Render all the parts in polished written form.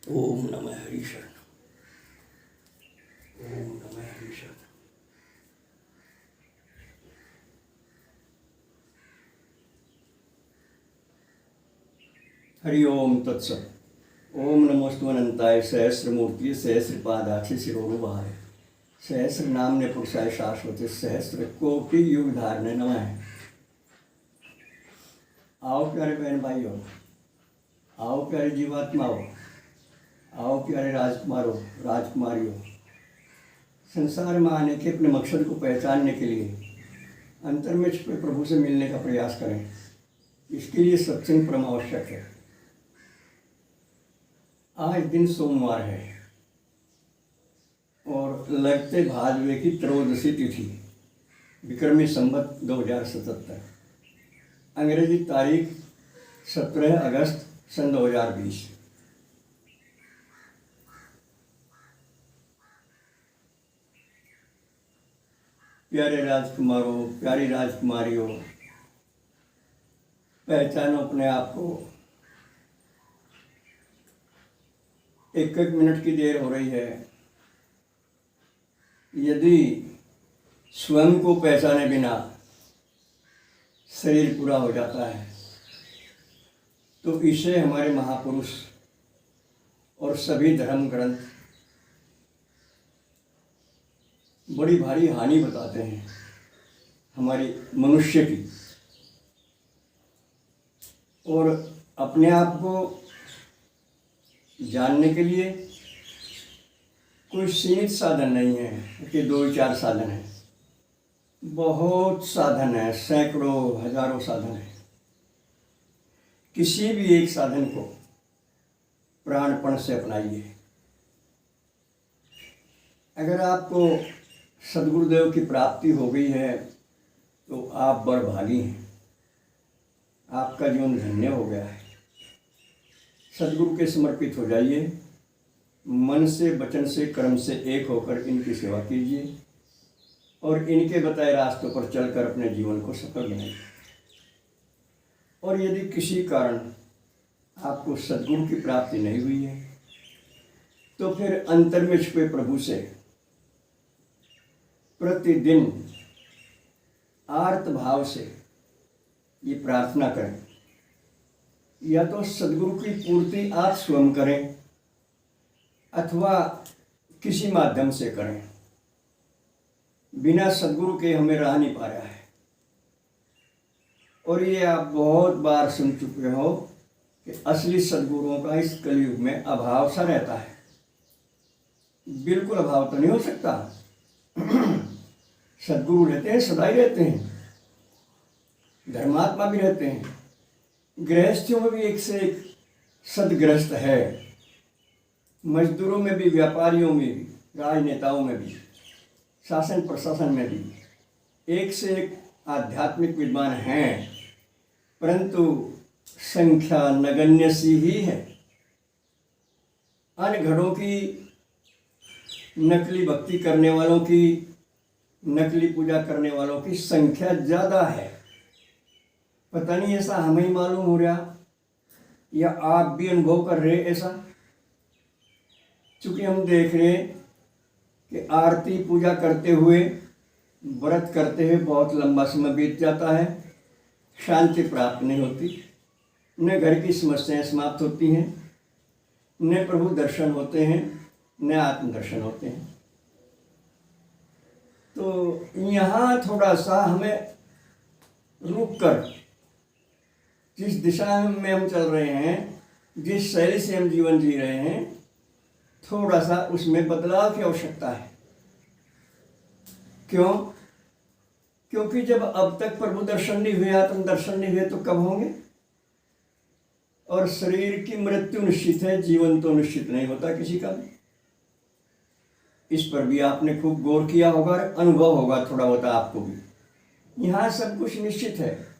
ओम नमः हरिशरण। ओम नमः हरिशरण। हरि ओम तत्सत। ओम नमोस्तु अनंताय सहस्रमूर्ति सहस्रपादाक्षि शिरोरुबाय सहस्र नाम्य पुरुषाय शाश्वती सहस्र कोटि युग धारणे नमः। आओ प्यारे बहन भाइयों, आओ प्यारे जीवात्माओं, आओ प्यारे राजकुमारों राजकुमारियों। संसार में आने के अपने मकसद को पहचानने के लिए अंतर में छुपे प्रभु से मिलने का प्रयास करें। इसके लिए सत्संग परम आवश्यक है। आज दिन सोमवार है और लगते भादवे की त्रयोदशी तिथि, विक्रमी संवत 2077, अंग्रेजी तारीख 17 अगस्त सन 2020। प्यारे राजकुमारों, प्यारी राजकुमारियों, पहचानो अपने आप को। एक एक मिनट की देर हो रही है। यदि स्वयं को पहचाने बिना शरीर पूरा हो जाता है तो इसे हमारे महापुरुष और सभी धर्म ग्रंथ बड़ी भारी हानि बताते हैं हमारी मनुष्य की। और अपने आप को जानने के लिए कोई सीमित साधन नहीं है कि 2-4 साधन हैं। बहुत साधन है, सैकड़ों हजारों साधन है। किसी भी एक साधन को प्राणपण से अपनाइए। अगर आपको सद्गुरुदेव की प्राप्ति हो गई है तो आप बड़भागी हैं, आपका जीवन धन्य हो गया है। सद्गुरु के समर्पित हो जाइए। मन से, वचन से, कर्म से एक होकर इनकी सेवा कीजिए और इनके बताए रास्तों पर चलकर अपने जीवन को सफल बनाइए। और यदि किसी कारण आपको सद्गुरु की प्राप्ति नहीं हुई है तो फिर अंतर में छुपे प्रभु से प्रतिदिन आर्त भाव से ये प्रार्थना करें। या तो सद्गुरु की पूर्ति आप स्वयं करें अथवा किसी माध्यम से करें। बिना सद्गुरु के हमें रह नहीं पा रहा है। और ये आप बहुत बार सुन चुके हो कि असली सद्गुरुओं का इस कलयुग में अभाव सा रहता है। बिल्कुल अभाव तो नहीं हो सकता। सद्गुरु रहते हैं, सदा ही रहते हैं। धर्मात्मा भी रहते हैं। गृहस्थियों में भी एक से एक सदगृहस्थ है। मजदूरों में भी, व्यापारियों में भी, राजनेताओं में भी, शासन प्रशासन में भी एक से एक आध्यात्मिक विद्वान हैं, परंतु संख्या नगण्य सी ही है। अनघड़ों की, नकली भक्ति करने वालों की, नकली पूजा करने वालों की संख्या ज़्यादा है। पता नहीं ऐसा हमें ही मालूम हो रहा या आप भी अनुभव कर रहे ऐसा। चूँकि हम देख रहे कि आरती पूजा करते हुए, व्रत करते हुए बहुत लंबा समय बीत जाता है, शांति प्राप्त नहीं होती, न घर की समस्याएं समाप्त होती हैं, न प्रभु दर्शन होते हैं, न आत्मदर्शन होते हैं। तो यहाँ थोड़ा सा हमें रुक कर जिस दिशा में हम चल रहे हैं, जिस शैली से हम जीवन जी रहे हैं, थोड़ा सा उसमें बदलाव की आवश्यकता है। क्यों? क्योंकि जब अब तक प्रभु दर्शन नहीं हुए, आत्म दर्शन नहीं हुए तो कब होंगे? और शरीर की मृत्यु निश्चित है, जीवन तो निश्चित नहीं होता किसी का भी। इस पर भी आपने खूब गौर किया होगा, अनुभव होगा थोड़ा बहुत आपको भी। यहाँ सब कुछ निश्चित है।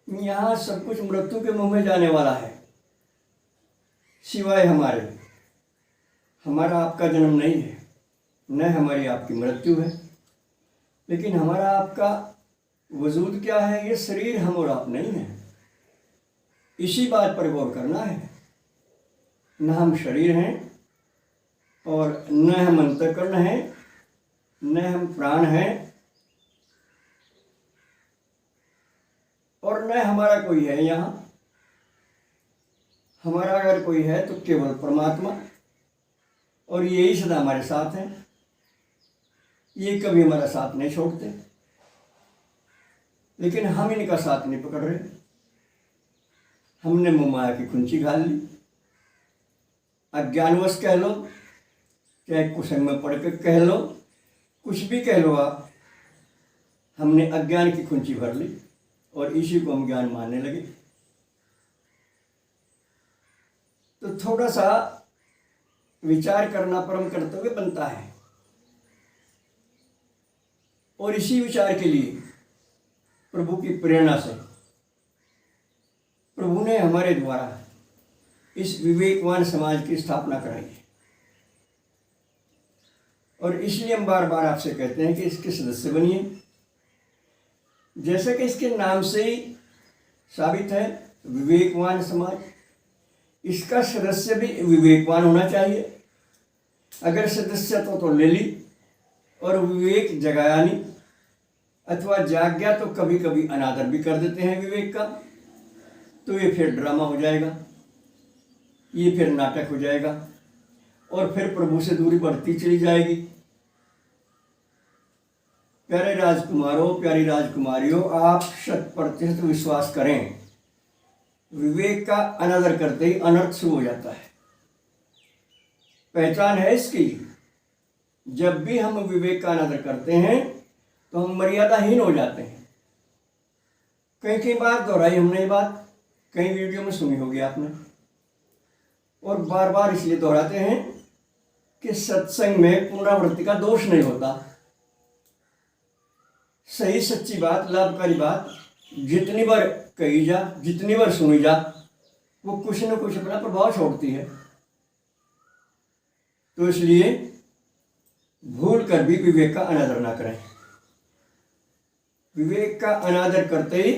यहाँ सब कुछ मृत्यु के मुंह में जाने वाला है, सिवाय हमारे। हमारा आपका जन्म नहीं है, न हमारी आपकी मृत्यु है। लेकिन हमारा आपका वजूद क्या है? ये शरीर हम और आप नहीं है। इसी बात पर गौर करना है। न हम शरीर हैं और न हम अंतःकरण हैं, न हम प्राण हैं और न हमारा कोई है यहाँ। हमारा अगर कोई है तो केवल परमात्मा, और यही सदा हमारे साथ हैं। ये कभी हमारा साथ नहीं छोड़ते, लेकिन हम इनका साथ नहीं पकड़ रहे। हमने मुँह माया की कुंची घाल ली। अज्ञानवश कह लो, चाहे कुसंग में पढ़ कर कह लो, कुछ भी कह लो आप, हमने अज्ञान की कुंची भर ली और इसी को हम ज्ञान मानने लगे। तो थोड़ा सा विचार करना परम कर्तव्य बनता है, और इसी विचार के लिए प्रभु की प्रेरणा से प्रभु ने हमारे द्वारा इस विवेकवान समाज की स्थापना कराई है। और इसलिए हम बार बार आपसे कहते हैं कि इसके सदस्य बनिए। जैसे कि इसके नाम से ही साबित है, विवेकवान समाज, इसका सदस्य भी विवेकवान होना चाहिए। अगर सदस्य तो ले ली और विवेक जगाया नहीं, अथवा जाग गया तो कभी कभी अनादर भी कर देते हैं विवेक का, तो ये फिर ड्रामा हो जाएगा, ये फिर नाटक हो जाएगा, और फिर प्रभु से दूरी बढ़ती चली जाएगी। प्यारे राजकुमारों, प्यारी राजकुमारियों, आप 100% विश्वास करें, विवेक का अनादर करते ही अनर्थ शुरू हो जाता है। पहचान है इसकी, जब भी हम विवेक का अनादर करते हैं तो हम मर्यादाहीन हो जाते हैं। कई कई बार दोहराई हमने ये बात, कई वीडियो में सुनी होगी आपने, और बार बार इसलिए दोहराते हैं कि सत्संग में पुनरावृत्ति का दोष नहीं होता। सही सच्ची बात, लाभकारी बात जितनी बार कही जा, जितनी बार सुनी जा, वो कुछ न कुछ अपना प्रभाव छोड़ती है। तो इसलिए भूल कर भी विवेक का अनादर ना करें। विवेक का अनादर करते ही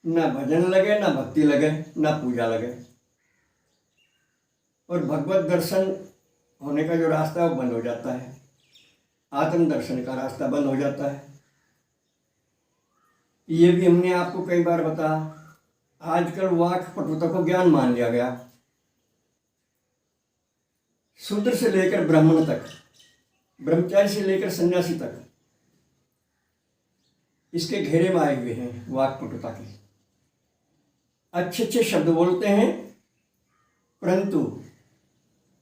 ना भजन लगे, ना भक्ति लगे, ना पूजा लगे, और भगवत दर्शन होने का जो रास्ता है वो बंद हो जाता है। आत्म दर्शन का रास्ता बंद हो जाता है। ये भी हमने आपको कई बार बताया। आजकल वाक पटुता को ज्ञान मान लिया गया। शूद्र से लेकर ब्राह्मण तक, ब्रह्मचारी से लेकर सन्यासी तक इसके घेरे में आए हुए हैं वाक पटुता के। अच्छे अच्छे शब्द बोलते हैं, परंतु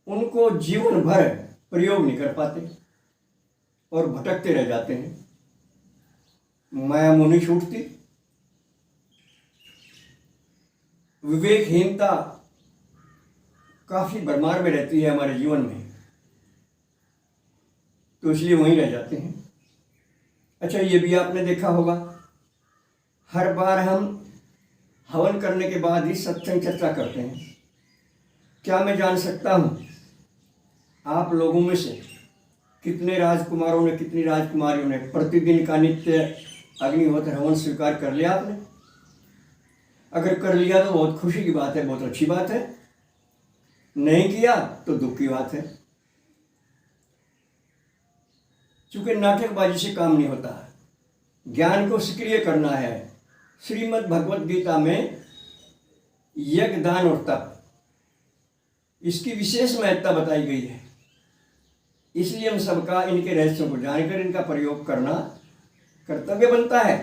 उनको जीवन भर प्रयोग नहीं कर पाते और भटकते रह जाते हैं। माया मोह नहीं छूटती। विवेकहीनता काफी भरमार में रहती है हमारे जीवन में, तो इसलिए वहीं रह जाते हैं। अच्छा, ये भी आपने देखा होगा, हर बार हम हवन करने के बाद ही सत्संग चर्चा करते हैं। क्या मैं जान सकता हूँ आप लोगों में से कितने राजकुमारों ने, कितनी राजकुमारियों ने प्रतिदिन का नित्य अग्निहोत्र हवन स्वीकार कर लिया आपने? अगर कर लिया तो बहुत खुशी की बात है, बहुत अच्छी बात है। नहीं किया तो दुख की बात है, क्योंकि नाटकबाजी से काम नहीं होता। ज्ञान को सक्रिय करना है। श्रीमद् भगवत गीता में यज्ञ, दान और तप, इसकी विशेष महत्ता बताई गई है। इसलिए हम सबका इनके रहस्यों को जानकर इनका प्रयोग करना कर्तव्य बनता है।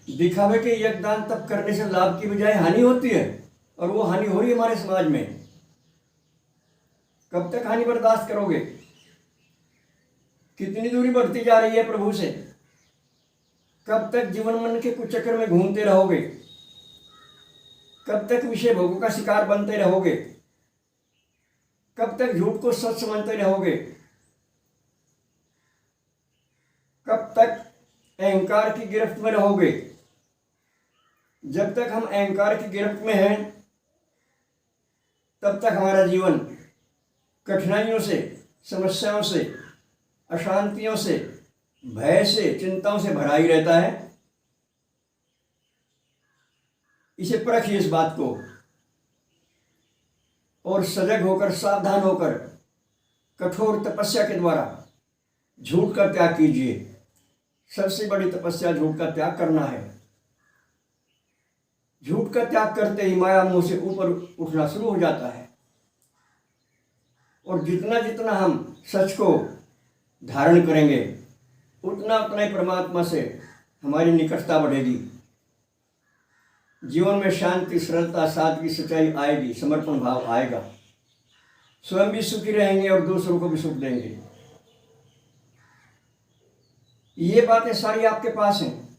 दिखावे के यज्ञ, दान, तप करने से लाभ की बजाय हानि होती है, और वो हानि हो रही है हमारे समाज में। कब तक हानि बर्दाश्त करोगे? कितनी दूरी बढ़ती जा रही है प्रभु से? कब तक जीवन मन के कुचक्कर में घूमते रहोगे? कब तक विषय भोगों का शिकार बनते रहोगे? कब तक झूठ को सच समझते रहोगे? कब तक अहंकार की गिरफ्त में रहोगे? जब तक हम अहंकार की गिरफ्त में हैं, तब तक हमारा जीवन कठिनाइयों से, समस्याओं से, अशांतियों से, भय से, चिंताओं से भरा ही रहता है। इसे परखिए इस बात को। और सजग होकर, सावधान होकर, कठोर तपस्या के द्वारा झूठ का त्याग कीजिए। सबसे बड़ी तपस्या झूठ का त्याग करना है। झूठ का त्याग करते ही माया मुंह से ऊपर उठना शुरू हो जाता है, और जितना जितना हम सच को धारण करेंगे उतना उतना ही परमात्मा से हमारी निकटता बढ़ेगी। जीवन में शांति, सरलता, सादगी, सच्चाई आएगी, समर्पण भाव आएगा। स्वयं भी सुखी रहेंगे और दूसरों को भी सुख देंगे। ये बातें सारी आपके पास हैं,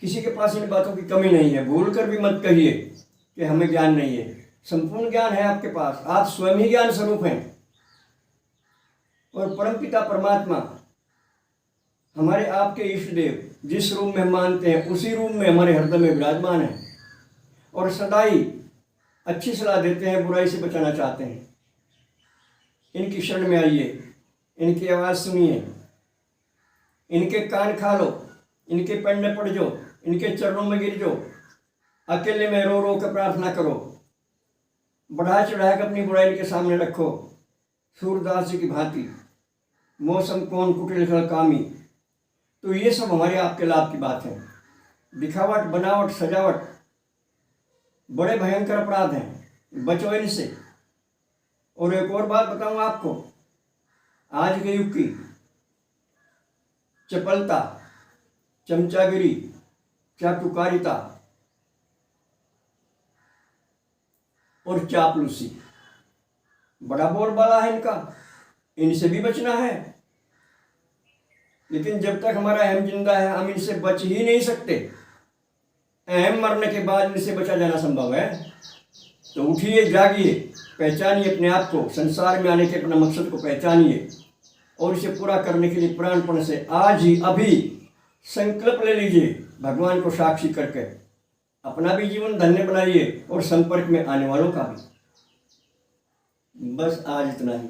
किसी के पास इन बातों की कमी नहीं है। भूल कर भी मत कहिए कि हमें ज्ञान नहीं है। संपूर्ण ज्ञान है आपके पास। आप स्वयं ही ज्ञान स्वरूप हैं, और परमपिता परमात्मा हमारे आपके इष्ट देव जिस रूप में हम मानते हैं उसी रूप में हमारे हृदय में विराजमान है, और सदा ही अच्छी सलाह देते हैं, बुराई से बचाना चाहते हैं। इनकी शरण में आइए, इनकी आवाज़ सुनिए, इनके कान खा लो, इनके पैर में पड़ जाओ, इनके चरणों में गिर जाओ, अकेले में रो रो कर प्रार्थना करो, बढ़ा चढ़ा कर अपनी बुराई इनके सामने रखो। सूरदास जी की भांति मौसम कौन कुटिल खल कामी। तो ये सब हमारे आपके लाभ की बात है। दिखावट, बनावट, सजावट बड़े भयंकर अपराध हैं, बचो इनसे। और एक और बात बताऊं आपको, आज के युग की चपलता, चमचागिरी, चाटुकारिता और चापलूसी बड़ा बोलबाला है इनका, इनसे भी बचना है। लेकिन जब तक हमारा अहम जिंदा है हम इनसे बच ही नहीं सकते। अहम मरने के बाद इनसे बचा जाना संभव है। तो उठिए, जागिए, पहचानिए अपने आप को, संसार में आने के अपने मकसद को पहचानिए, और इसे पूरा करने के लिए प्राणपण से आज ही अभी संकल्प ले लीजिए, भगवान को साक्षी करके अपना भी जीवन धन्य बनाइए और संपर्क में आने वालों का भी। बस आज इतना ही।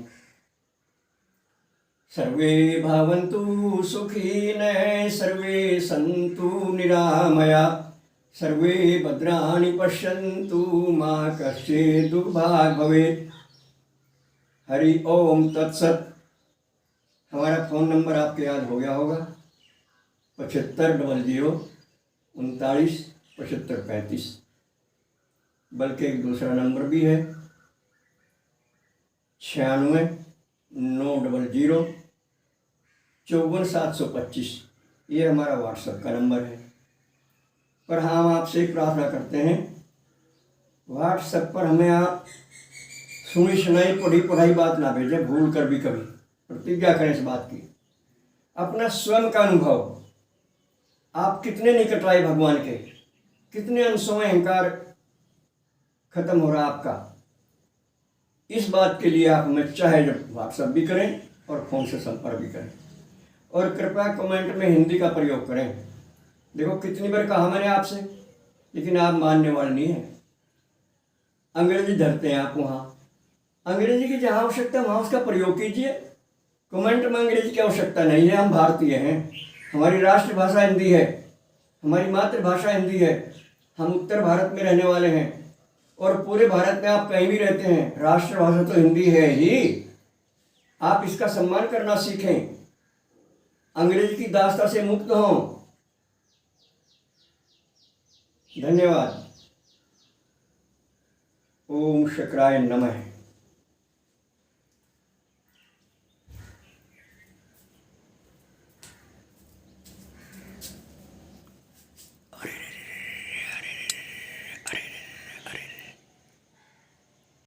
सर्वे भवन्तु सुखिनः, सर्वे सन्तु निरामया, सर्वे भद्राणि पश्यन्तु, मा कश्चित् दुर्भाग् भवेत्। हरि ओम तत्सत। हमारा फ़ोन नंबर आपके याद हो गया होगा, 7500 39 75 35। बल्कि एक दूसरा नंबर भी है, 96 900 54 725। ये हमारा व्हाट्सएप का नंबर है। पर हम आपसे एक प्रार्थना करते हैं, व्हाट्सएप पर हमें आप सुनी सुनाई पढ़ी पढ़ाई बात ना भेजें, भूल कर भी कभी। प्रतिज्ञा करें इस बात की। अपना स्वयं का अनुभव, आप कितने निकट आए भगवान के, कितने अंशों में अहंकार खत्म हो रहा आपका, इस बात के लिए आप हमें चाहे जब व्हाट्सएप भी करें और फ़ोन से संपर्क भी करें। और कृपया कमेंट में हिंदी का प्रयोग करें। देखो कितनी बार कहा मैंने आपसे, लेकिन आप मानने वाले नहीं हैं। अंग्रेजी धरते हैं आप वहाँ। अंग्रेजी की जहाँ आवश्यकता है वहाँ उसका प्रयोग कीजिए। कमेंट में अंग्रेजी की आवश्यकता नहीं है। हम भारतीय हैं, हमारी राष्ट्रभाषा हिंदी है, हमारी मातृभाषा हिंदी है। हम उत्तर भारत में रहने वाले हैं, और पूरे भारत में आप कहीं भी रहते हैं, राष्ट्रभाषा तो हिंदी है ही। आप इसका सम्मान करना सीखें, अंग्रेजी की दास्ता से मुक्त हों। धन्यवाद। ओम शक्राय नमः।